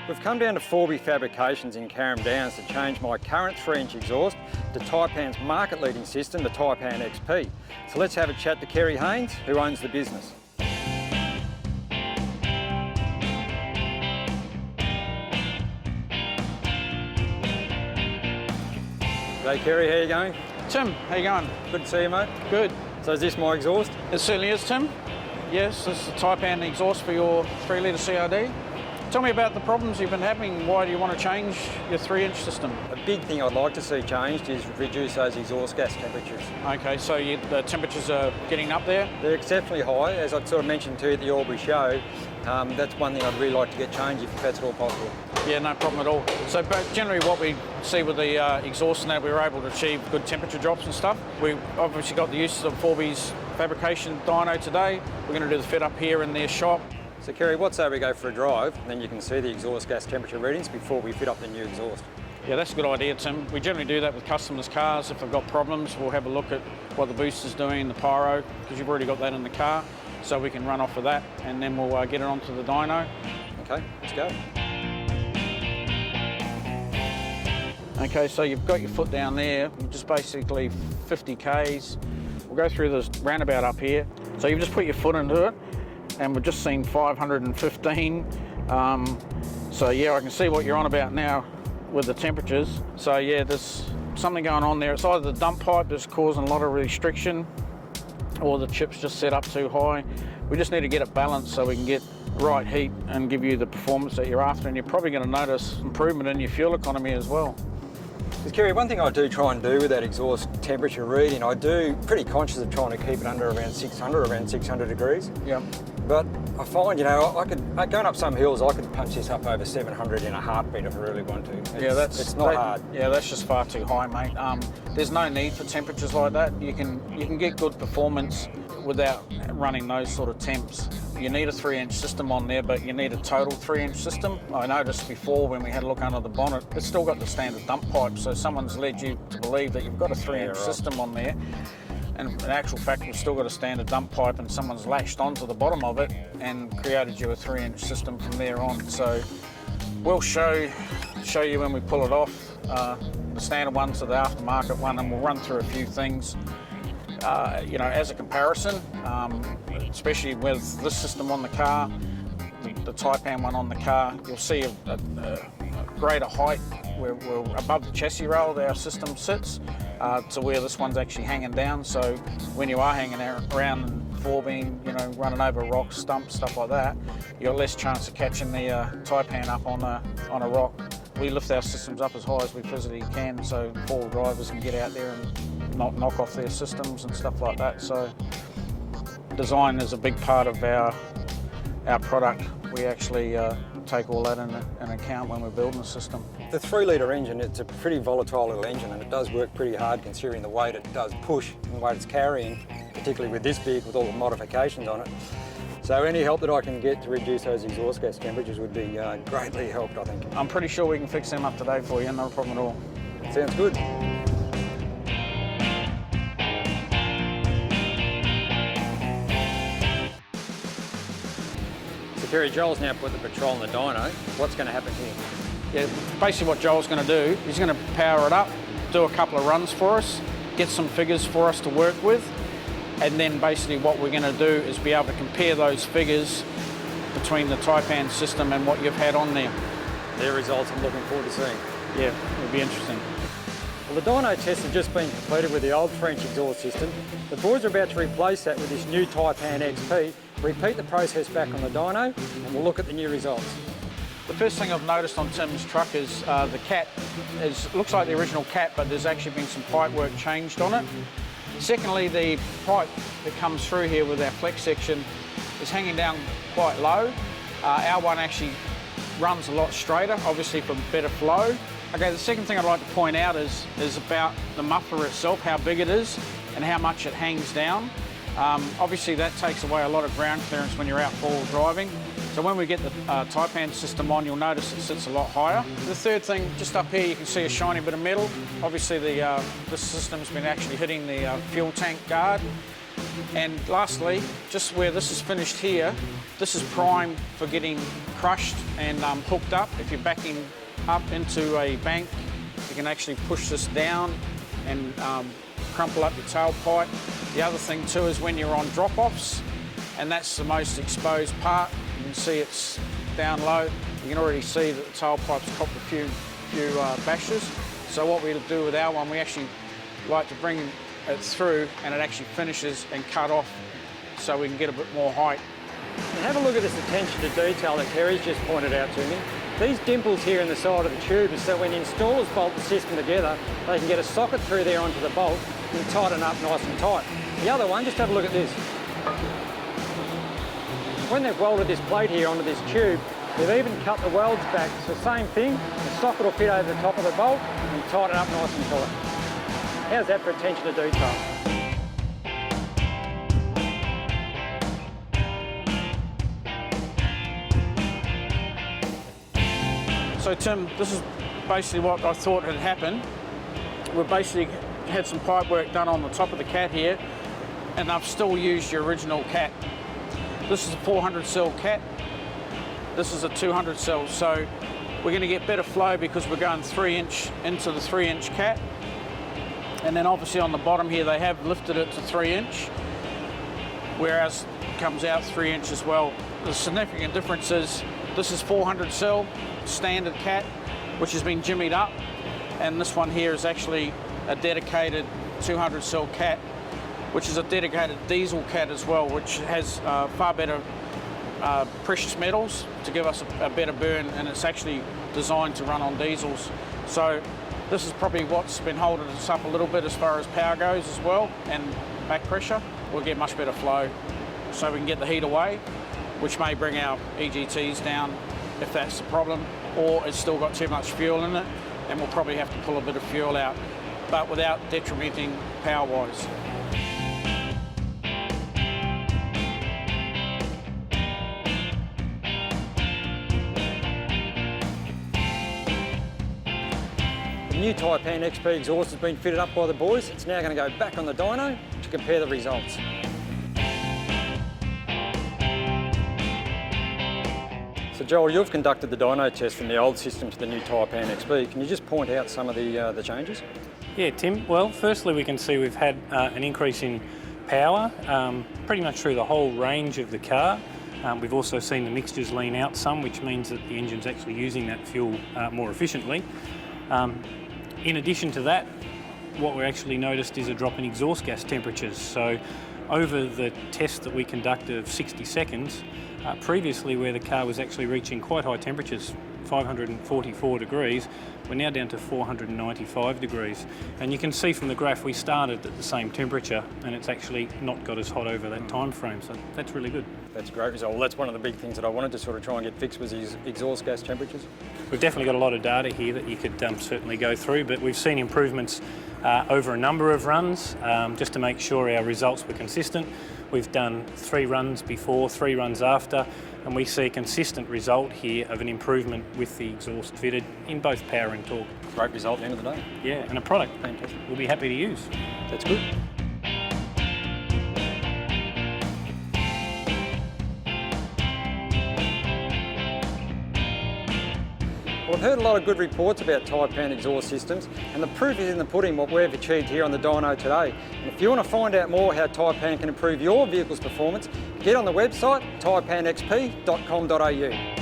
We've come down to Forby Fabrications in Carrum Downs to change my current 3-inch exhaust to Taipan's market-leading system, the TaipanXP. So let's have a chat to Kerry Haynes, who owns the business. G'day Kerry, how you going? Tim, how you going? Good to see you, mate. Good. So is this my exhaust? It certainly is, Tim. Yes, this is the Taipan exhaust for your 3-litre CRD. Tell me about the problems you've been having. Why do you want to change your 3-inch system? A big thing I'd like to see changed is reduce those exhaust gas temperatures. Okay, so the temperatures are getting up there? They're exceptionally high, as I sort of mentioned to you at the Albury show. That's one thing I'd really like to get changed if that's at all possible. Yeah, no problem at all. So generally what we see with the exhaust and that, we were able to achieve good temperature drops and stuff. We've obviously got the use of Forby's fabrication dyno today. We're going to do the fit up here in their shop. So Kerry, what say we go for a drive, and then you can see the exhaust gas temperature readings before we fit up the new exhaust. Yeah, that's a good idea, Tim. We generally do that with customers' cars. If they've got problems, we'll have a look at what the booster's doing, the pyro, because you've already got that in the car, so we can run off of that, and then we'll get it onto the dyno. Okay, let's go. Okay, so you've got your foot down there, just basically 50 Ks. We'll go through this roundabout up here. So you've just put your foot into it, and we've just seen 515. So yeah, I can see what you're on about now with the temperatures. So yeah, there's something going on there. It's either the dump pipe that's causing a lot of restriction, or the chip's just set up too high. We just need to get it balanced so we can get the right heat and give you the performance that you're after, and you're probably going to notice improvement in your fuel economy as well. Because Kerry, one thing I do try and do with that exhaust temperature reading, I do pretty conscious of trying to keep it under around 600 degrees. Yeah. But I find, you know, going up some hills, I could punch this up over 700 in a heartbeat if I really want to. It's not hard. Yeah, that's just far too high, mate. There's no need for temperatures like that. You can get good performance without running those sort of temps. You need a 3-inch system on there, but you need a total 3-inch system. I noticed before when we had a look under the bonnet, it's still got the standard dump pipe, so someone's led you to believe that you've got a 3-inch system on there. And in actual fact, we've still got a standard dump pipe, and someone's latched onto the bottom of it and created you a 3-inch system from there on. So we'll show you when we pull it off, the standard one to the aftermarket one, and we'll run through a few things. You know, as a comparison, especially with this system on the car, the Taipan one on the car, you'll see a greater height. We're above the chassis rail that our system sits, to where this one's actually hanging down. So when you are hanging around and four-beam, you know, running over rocks, stumps, stuff like that, you've got less chance of catching the Taipan up on a rock. We lift our systems up as high as we physically can, so four-wheel drivers can get out there and not knock off their systems and stuff like that. So design is a big part of our product. We actually take all that in account when we're building the system. The 3-litre engine, it's a pretty volatile little engine, and it does work pretty hard considering the weight it does push and the weight it's carrying, particularly with this vehicle with all the modifications on it. So any help that I can get to reduce those exhaust gas temperatures would be greatly helped, I think. I'm pretty sure we can fix them up today for you, no problem at all. Sounds good. So Kerry, Joel's now put the Patrol in the dyno. What's going to happen here? Yeah, basically what Joel's going to do, he's going to power it up, do a couple of runs for us, get some figures for us to work with, and then basically what we're going to do is be able to compare those figures between the Taipan system and what you've had on there. Their results I'm looking forward to seeing. Yeah, it'll be interesting. Well, the dyno test has just been completed with the old 3-inch exhaust system. The boys are about to replace that with this new TaipanXP, repeat the process back on the dyno, and we'll look at the new results. The first thing I've noticed on Tim's truck is the cat looks like the original cat, but there's actually been some pipe work changed on it. Secondly, the pipe that comes through here with our flex section is hanging down quite low. Our one actually runs a lot straighter, obviously for better flow. Okay, the second thing I'd like to point out is about the muffler itself, how big it is and how much it hangs down. Obviously that takes away a lot of ground clearance when you're out four-wheel driving. So when we get the Taipan system on, you'll notice it sits a lot higher. The third thing, just up here, you can see a shiny bit of metal. Obviously this system's been actually hitting the fuel tank guard. And lastly, just where this is finished here, this is prime for getting crushed and hooked up. If you're backing up into a bank, you can actually push this down and crumple up your tailpipe. The other thing too is when you're on drop-offs, and that's the most exposed part, you can see it's down low. You can already see that the tailpipe's copped a few bashes. So what we'll do with our one, we actually like to bring it through and it actually finishes and cut off so we can get a bit more height. And have a look at this attention to detail that Terry's just pointed out to me. These dimples here in the side of the tube is so when the installers bolt the system together, they can get a socket through there onto the bolt and tighten up nice and tight. The other one, just have a look at this. When they've welded this plate here onto this tube, they've even cut the welds back. So same thing, the socket will fit over the top of the bolt and tighten up nice and tight. How's that for attention to detail? So Tim, this is basically what I thought had happened. We've basically had some pipe work done on the top of the cat here, and I've still used your original cat. This is a 400 cell cat. This is a 200 cell, so we're going to get better flow because we're going 3-inch into the 3-inch cat. And then obviously on the bottom here they have lifted it to 3-inch, whereas it comes out 3-inch as well. The significant difference is this is 400 cell standard cat, which has been jimmied up, and this one here is actually a dedicated 200 cell cat, which is a dedicated diesel cat as well, which has far better precious metals to give us a better burn, and it's actually designed to run on diesels. So this is probably what's been holding us up a little bit as far as power goes as well, and back pressure. We'll get much better flow so we can get the heat away, which may bring our EGTs down if that's the problem, or it's still got too much fuel in it and we'll probably have to pull a bit of fuel out, but without detrimenting power-wise. The new TaipanXP exhaust has been fitted up by the boys. It's now going to go back on the dyno to compare the results. So Joel, you've conducted the dyno test from the old system to the new TaipanXP. Can you just point out some of the changes? Yeah, Tim. Well, firstly we can see we've had an increase in power pretty much through the whole range of the car. We've also seen the mixtures lean out some, which means that the engine's actually using that fuel more efficiently. In addition to that, what we actually noticed is a drop in exhaust gas temperatures. So over the test that we conducted of 60 seconds, previously where the car was actually reaching quite high temperatures, 544 degrees, we're now down to 495 degrees. And you can see from the graph we started at the same temperature and it's actually not got as hot over that time frame, so that's really good. That's a great result. Well, that's one of the big things that I wanted to sort of try and get fixed was these exhaust gas temperatures. We've definitely got a lot of data here that you could certainly go through, but we've seen improvements over a number of runs just to make sure our results were consistent. We've done 3 runs before, 3 runs after, and we see a consistent result here of an improvement with the exhaust fitted in both power and torque. Great result at the end of the day. Yeah, and a product Fantastic. we'll be happy to use. That's good. Well, I've heard a lot of good reports about Taipan exhaust systems, and the proof is in the pudding what we've achieved here on the dyno today. And if you want to find out more how Taipan can improve your vehicle's performance, get on the website taipanxp.com.au.